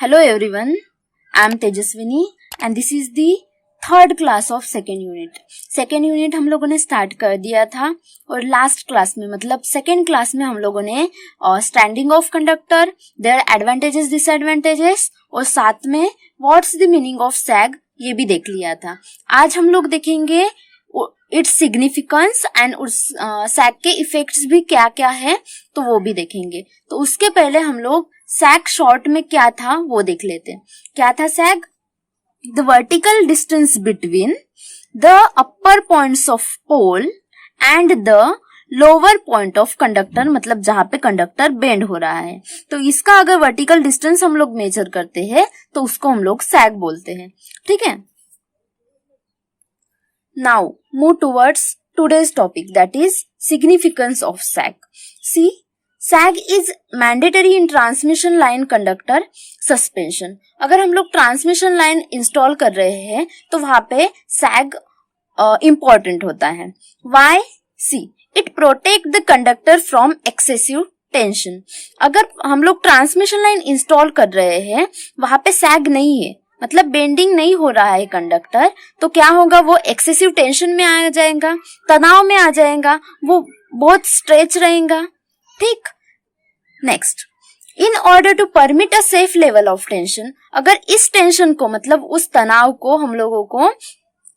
Hello everyone, I am Tejaswini and this is the third class of second unit. Second unit हम लोगों ने start कर दिया था और लास्ट क्लास में मतलब सेकेंड क्लास में हम लोगों ने standing of conductor, there advantages disadvantages और साथ में what's the meaning of sag ये भी देख लिया था। आज हम लोग देखेंगे इट्स सिग्निफिकेंस एंड उस सैग के इफेक्ट्स भी क्या क्या है तो वो भी देखेंगे। तो उसके पहले हम लोग सैग शॉर्ट में क्या था वो देख लेते हैं। क्या था सैग? The vertical distance between the upper points of pole and the lower point of conductor, मतलब जहां पे कंडक्टर बेंड हो रहा है। तो इसका अगर वर्टिकल डिस्टेंस हम लोग मेजर करते हैं तो उसको हम लोग सैग बोलते हैं। ठीक है, now move towards today's topic, that is significance of sag. See, sag is mandatory in transmission line conductor suspension. अगर हम लोग ट्रांसमिशन लाइन इंस्टॉल कर रहे हैं तो वहां पे सैग इंपॉर्टेंट होता है। Why? See, it protect the conductor from excessive tension. अगर हम लोग ट्रांसमिशन लाइन इंस्टॉल कर रहे हैं वहां पे सैग नहीं है, मतलब बेंडिंग नहीं हो रहा है कंडक्टर, तो क्या होगा? वो एक्सेसिव टेंशन में आ जाएगा, तनाव में आ जाएगा, वो बहुत स्ट्रेच रहेगा। ठीक, next, in order to permit a safe level of tension, अगर इस टेंशन को मतलब उस तनाव को हम लोगों को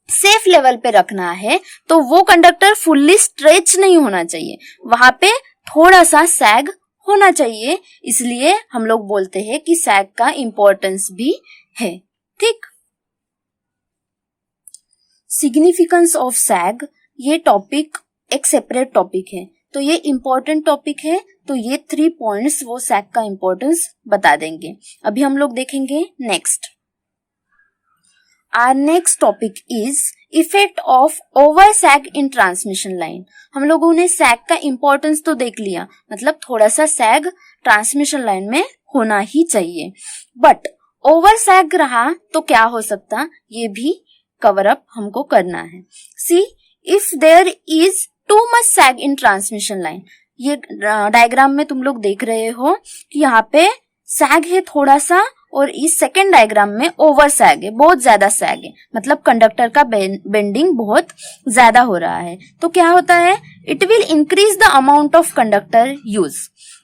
सेफ लेवल पे रखना है तो वो कंडक्टर फुल्ली स्ट्रेच नहीं होना चाहिए, वहां पे थोड़ा सा सैग होना चाहिए। इसलिए हम लोग बोलते हैं कि सैग का इंपॉर्टेंस भी है। ठीक, सिग्निफिकेंस ऑफ सैग ये टॉपिक एक सेपरेट टॉपिक है, तो ये इंपॉर्टेंट टॉपिक है, तो ये 3 पॉइंट्स वो सैग का इंपॉर्टेंस बता देंगे। अभी हम लोग देखेंगे next. Our next topic is effect of over sag in transmission line. हम लोगों ने सैग का इंपॉर्टेंस तो देख लिया, मतलब थोड़ा सा सैग ट्रांसमिशन लाइन में होना ही चाहिए, बट ओवर सैग रहा तो क्या हो सकता ये भी कवर अप हमको करना है। C, if there is too much sag in transmission line, ये डायग्राम में तुम लोग देख रहे हो कि यहाँ पे सैग है थोड़ा सा और इस सेकेंड डायग्राम में ओवर सैग है, बहुत ज्यादा सैग है, मतलब कंडक्टर का बेंडिंग बहुत ज्यादा हो रहा है। तो क्या होता है? It will increase the amount of conductor use,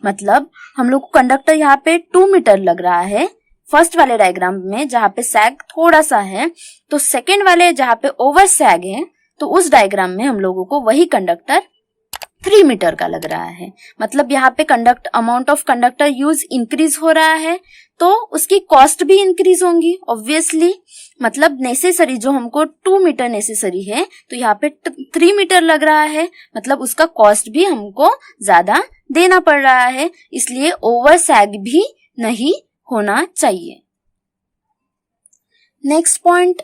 मतलब हम लोग को कंडक्टर यहाँ पे 2 मीटर लग रहा है फर्स्ट वाले डायग्राम में जहाँ पे सैग थोड़ा सा है, तो सेकेंड वाले जहाँ पे ओवर सैग है तो उस डायग्राम में हम लोगों को वही कंडक्टर 3 मीटर का लग रहा है। मतलब यहाँ पे amount of conductor use increase हो रहा है तो उसकी कॉस्ट भी इंक्रीज होंगी ऑब्वियसली। मतलब नेसेसरी जो हमको 2 मीटर नेसेसरी है तो यहाँ पे 3 मीटर लग रहा है, मतलब उसका कॉस्ट भी हमको ज्यादा देना पड़ रहा है, इसलिए ओवर सैग भी नहीं होना चाहिए। Next point,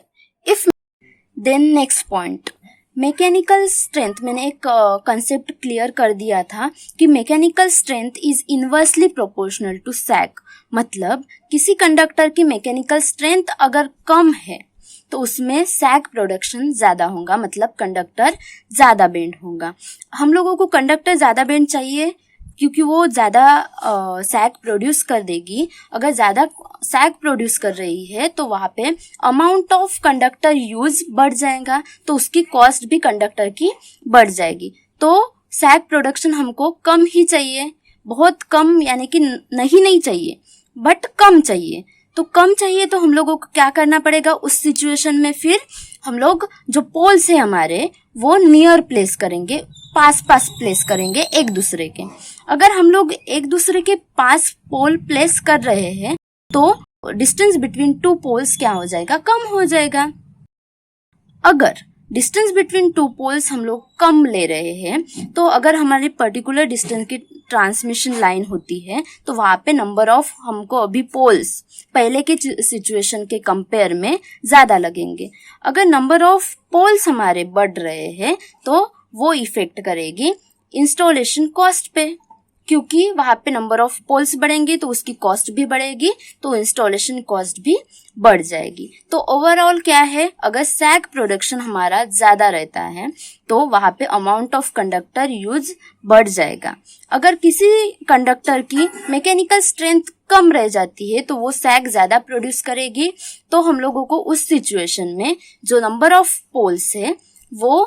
next point mechanical strength. मैंने एक कंसेप्ट क्लियर कर दिया था कि mechanical strength is inversely proportional to sag, मतलब किसी कंडक्टर की मैकेनिकल स्ट्रेंथ अगर कम है तो उसमें सैग प्रोडक्शन ज्यादा होगा, मतलब कंडक्टर ज्यादा बेंड होगा। हम लोगों को कंडक्टर ज्यादा बेंड चाहिए क्योंकि वो ज्यादा सैग प्रोड्यूस कर देगी। अगर ज्यादा सैग प्रोड्यूस कर रही है तो वहां पे अमाउंट ऑफ कंडक्टर यूज बढ़ जाएगा, तो उसकी कॉस्ट भी कंडक्टर की बढ़ जाएगी। तो सैग प्रोडक्शन हमको कम ही चाहिए, बहुत कम, यानी कि नहीं चाहिए बट कम चाहिए। तो कम चाहिए तो हम लोगों को क्या करना पड़ेगा उस सिचुएशन में? फिर हम लोग जो पोल्स है हमारे वो नियर प्लेस करेंगे, पास प्लेस करेंगे एक दूसरे के। अगर हम लोग एक दूसरे के पास पोल प्लेस कर रहे हैं तो डिस्टेंस बिटवीन 2 पोल्स क्या हो जाएगा? कम हो जाएगा। अगर डिस्टेंस बिटवीन 2 पोल्स हम लोग कम ले रहे हैं तो अगर हमारी पर्टिकुलर डिस्टेंस की ट्रांसमिशन लाइन होती है तो वहां पे नंबर ऑफ हमको अभी पोल्स पहले के सिचुएशन के कंपेयर में ज्यादा लगेंगे। अगर नंबर ऑफ पोल्स हमारे बढ़ रहे हैं तो वो इफेक्ट करेगी इंस्टॉलेशन कॉस्ट पे। क्योंकि वहां पे नंबर ऑफ पोल्स बढ़ेंगे तो उसकी कॉस्ट भी बढ़ेगी, तो इंस्टॉलेशन कॉस्ट भी बढ़ जाएगी। तो ओवरऑल क्या है, अगर सैग प्रोडक्शन हमारा ज्यादा रहता है तो वहां पे अमाउंट ऑफ कंडक्टर यूज बढ़ जाएगा। अगर किसी कंडक्टर की मैकेनिकल स्ट्रेंथ कम रह जाती है तो वो सैग ज्यादा प्रोड्यूस करेगी, तो हम लोगों को उस सिचुएशन में जो नंबर ऑफ पोल्स है वो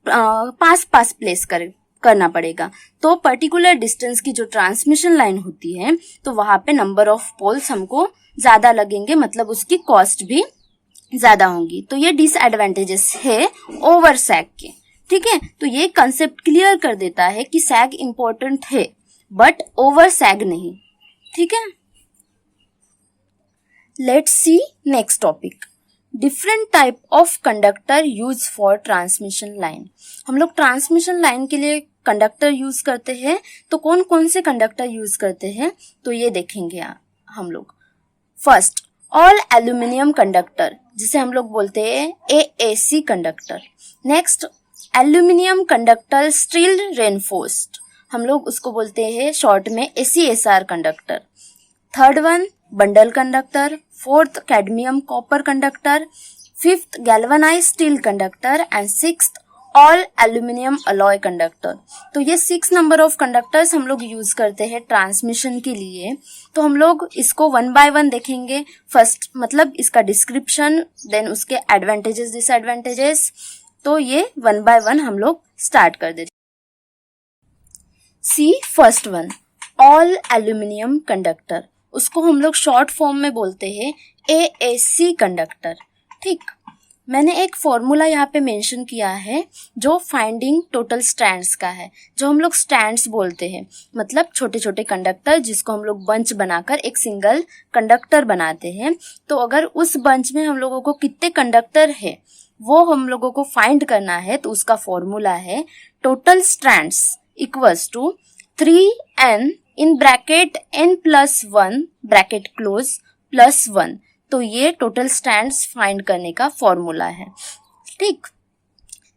पास पास प्लेस करना पड़ेगा। तो पर्टिकुलर डिस्टेंस की जो ट्रांसमिशन लाइन होती है तो वहां पे नंबर ऑफ पोल्स हमको ज्यादा लगेंगे, मतलब उसकी कॉस्ट भी ज्यादा होंगी। तो ये डिसएडवांटेजेस है ओवर सैग के। ठीक है, तो ये कंसेप्ट क्लियर कर देता है कि सैग इंपॉर्टेंट है बट ओवर सैग नहीं। ठीक है, let's see next topic, different type of conductor use for transmission line. हम लोग ट्रांसमिशन लाइन के लिए कंडक्टर यूज करते हैं, तो कौन कौन से कंडक्टर यूज करते हैं तो ये देखेंगे हम लोग। फर्स्ट, ऑल एल्यूमिनियम कंडक्टर, जिसे हम लोग बोलते हैं AAC conductor. Next, aluminium conductor steel reinforced, हम लोग उसको बोलते हैं शॉर्ट में ACSR conductor. Third one, bundle conductor. Fourth, cadmium copper conductor. Fifth, galvanised steel conductor and sixth, all aluminium alloy conductor. तो ये 6 नंबर ऑफ कंडक्टर्स हम लोग यूज करते हैं ट्रांसमिशन के लिए। तो हम लोग इसको 1 बाय 1 देखेंगे। फर्स्ट मतलब इसका डिस्क्रिप्शन, देन उसके एडवांटेजेस डिसएडवांटेजेस। तो ये 1 बाय 1 हम लोग स्टार्ट कर देते। C first one, all aluminium conductor, उसको हम लोग शॉर्ट फॉर्म में बोलते हैं AAC कंडक्टर। ठीक, मैंने एक फॉर्मूला यहाँ पे मेंशन किया है जो फाइंडिंग टोटल स्ट्रैंड्स का है, जो हम लोग स्ट्रैंड्स बोलते हैं, मतलब छोटे छोटे कंडक्टर जिसको हम लोग बंच बनाकर एक सिंगल कंडक्टर बनाते हैं। तो अगर उस बंच में हम लोगों को कितने कंडक्टर है वो हम लोगों को फाइंड करना है, तो उसका फॉर्मूला है total strands equals to 3n in bracket n+1 bracket close +1। तो ये टोटल स्ट्रैंड्स फाइंड करने का फॉर्मूला है। ठीक,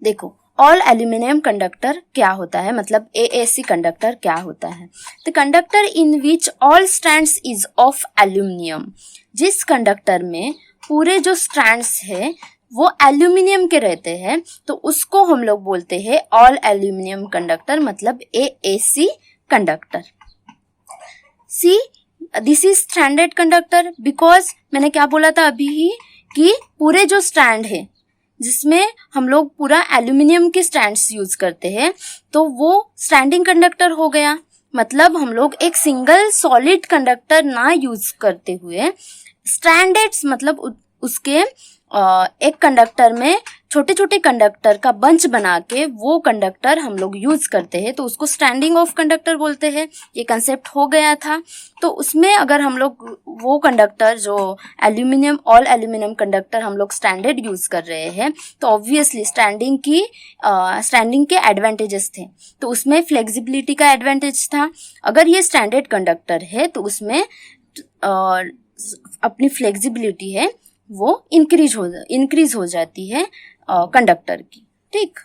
देखो ऑल एल्यूमिनियम कंडक्टर क्या होता है, मतलब AAC कंडक्टर क्या होता है। The conductor in which all strands is of aluminium, जिस कंडक्टर में पूरे जो स्ट्रैंड्स है वो एल्यूमिनियम के रहते हैं तो उसको हम लोग बोलते हैं ऑल एल्यूमिनियम कंडक्टर, मतलब AAC conductor. See this is stranded conductor because मैंने क्या बोला था अभी ही कि पूरे जो स्ट्रैंड है जिसमें हम लोग पूरा एल्यूमिनियम के स्ट्रैंड्स यूज करते हैं तो वो स्टैंडिंग कंडक्टर हो गया। मतलब हम लोग एक सिंगल सॉलिड कंडक्टर ना यूज करते हुए स्ट्रैंडेड मतलब उसके एक कंडक्टर में छोटे छोटे कंडक्टर का बंच बना के वो कंडक्टर हम लोग यूज करते हैं, तो उसको स्टैंडिंग ऑफ कंडक्टर बोलते हैं। ये कंसेप्ट हो गया था। तो उसमें अगर हम लोग वो कंडक्टर जो एल्यूमिनियम ऑल एल्यूमिनियम कंडक्टर हम लोग स्टैंडर्ड यूज कर रहे हैं तो ऑब्वियसली स्टैंडिंग के एडवांटेजेस थे। तो उसमें फ्लेक्सिबिलिटी का एडवांटेज था। अगर ये स्टैंडर्ड कंडक्टर है तो उसमें अपनी फ्लेक्सिबिलिटी है वो इंक्रीज हो जाती है कंडक्टर की। ठीक,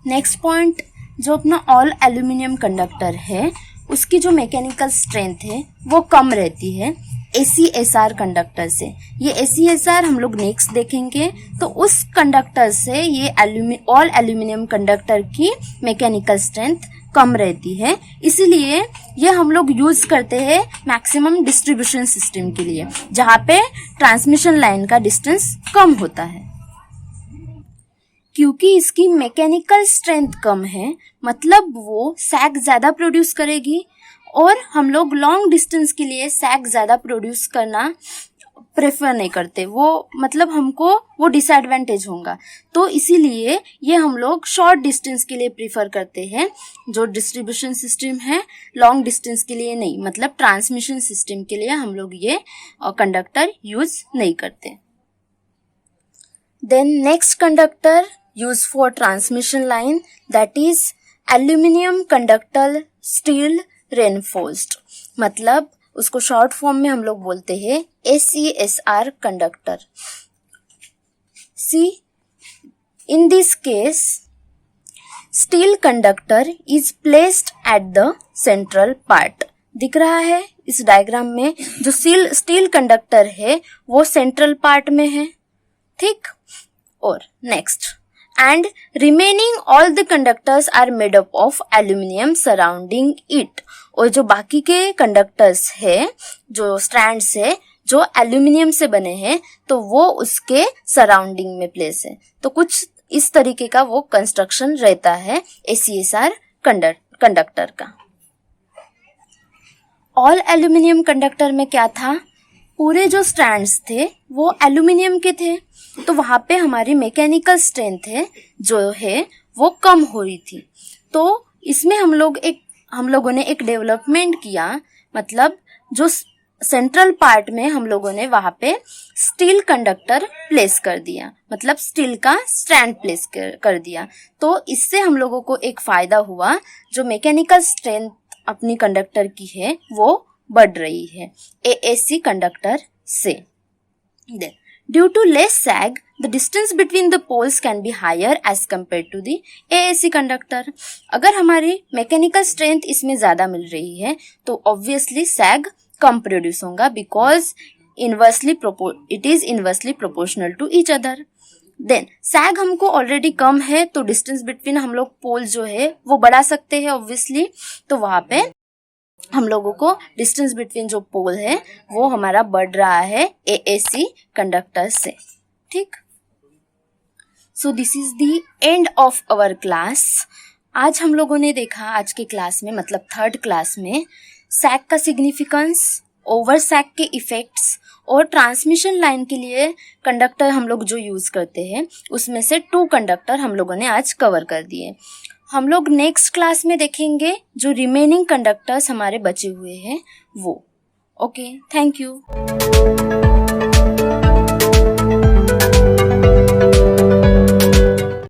नेक्स्ट पॉइंट, जो अपना ऑल एल्यूमिनियम कंडक्टर है उसकी जो मैकेनिकल स्ट्रेंथ है वो कम रहती है ACSR कंडक्टर से। ये ACSR हम लोग नेक्स्ट देखेंगे। तो उस कंडक्टर से ये ऑल एल्यूमिनियम कंडक्टर की मैकेनिकल स्ट्रेंथ कम रहती है, इसीलिए ये हम लोग यूज करते हैं मैक्सिमम डिस्ट्रीब्यूशन सिस्टम के लिए जहाँ पे ट्रांसमिशन लाइन का डिस्टेंस कम होता है। क्योंकि इसकी मैकेनिकल स्ट्रेंथ कम है मतलब वो सैग ज्यादा प्रोड्यूस करेगी और हम लोग लॉन्ग डिस्टेंस के लिए सैग ज्यादा प्रोड्यूस करना प्रेफर नहीं करते, वो मतलब हमको वो डिसएडवांटेज होगा। तो इसीलिए ये हम लोग शॉर्ट डिस्टेंस के लिए प्रेफर करते हैं जो डिस्ट्रीब्यूशन सिस्टम है, लॉन्ग डिस्टेंस के लिए नहीं, मतलब ट्रांसमिशन सिस्टम के लिए हम लोग ये कंडक्टर यूज नहीं करते। Then next conductor use for transmission line that is aluminium conductor steel reinforced, मतलब उसको शॉर्ट फॉर्म में हम लोग बोलते हैं ACSR conductor. See in this case steel conductor is placed at the central part. दिख रहा है इस डायग्राम में, जो स्टील कंडक्टर है वो सेंट्रल पार्ट में है, ठीक। और next, and remaining all the conductors are made up of aluminium surrounding it. और जो बाकी के कंडक्टर्स है, जो स्ट्रैंड्स है, जो एल्यूमिनियम से बने हैं, तो वो उसके सराउंडिंग में प्लेस है। तो कुछ इस तरीके का वो कंस्ट्रक्शन रहता है ACSR कंडक्टर का। ऑल एल्यूमिनियम कंडक्टर में क्या था, पूरे जो स्ट्रैंड्स थे वो एल्यूमिनियम के थे, तो वहां पे हमारी मैकेनिकल स्ट्रेंथ है जो है वो कम हो रही थी। तो इसमें हम लोगों ने एक डेवलपमेंट किया, मतलब जो सेंट्रल पार्ट में हम लोगों ने वहां पे स्टील कंडक्टर प्लेस कर दिया, मतलब स्टील का स्ट्रैंड प्लेस कर दिया। तो इससे हम लोगों को एक फायदा हुआ, जो मैकेनिकल स्ट्रेंथ अपनी कंडक्टर की है वो बढ़ रही है AAC कंडक्टर से। Due to less sag, the distance between the poles can be higher as compared to the AAC conductor. अगर हमारी मैकेनिकल स्ट्रेंथ इसमें ज़्यादा मिल रही है तो ऑब्वियसली सैग कम प्रोड्यूस होगा, because it is inversely proportional to each other. Then sag हमको ऑलरेडी कम है, तो डिस्टेंस बिटवीन हम लोग पोल जो है वो बढ़ा सकते हैं ऑब्वियसली। तो वहाँ पे हम लोगों को डिस्टेंस बिटवीन जो पोल है वो हमारा बढ़ रहा है AAC कंडक्टर से, ठीक। So this is the end of our class. आज हम लोगों ने देखा, आज के क्लास में मतलब थर्ड क्लास में, सैग का सिग्निफिकेंस, ओवर सैग के इफेक्ट्स और ट्रांसमिशन लाइन के लिए कंडक्टर हम लोग जो यूज करते हैं उसमें से 2 कंडक्टर हम लोगों ने आज कवर कर दिए। हम लोग नेक्स्ट क्लास में देखेंगे जो रिमेनिंग कंडक्टर्स हमारे बचे हुए हैं वो। Okay, thank you.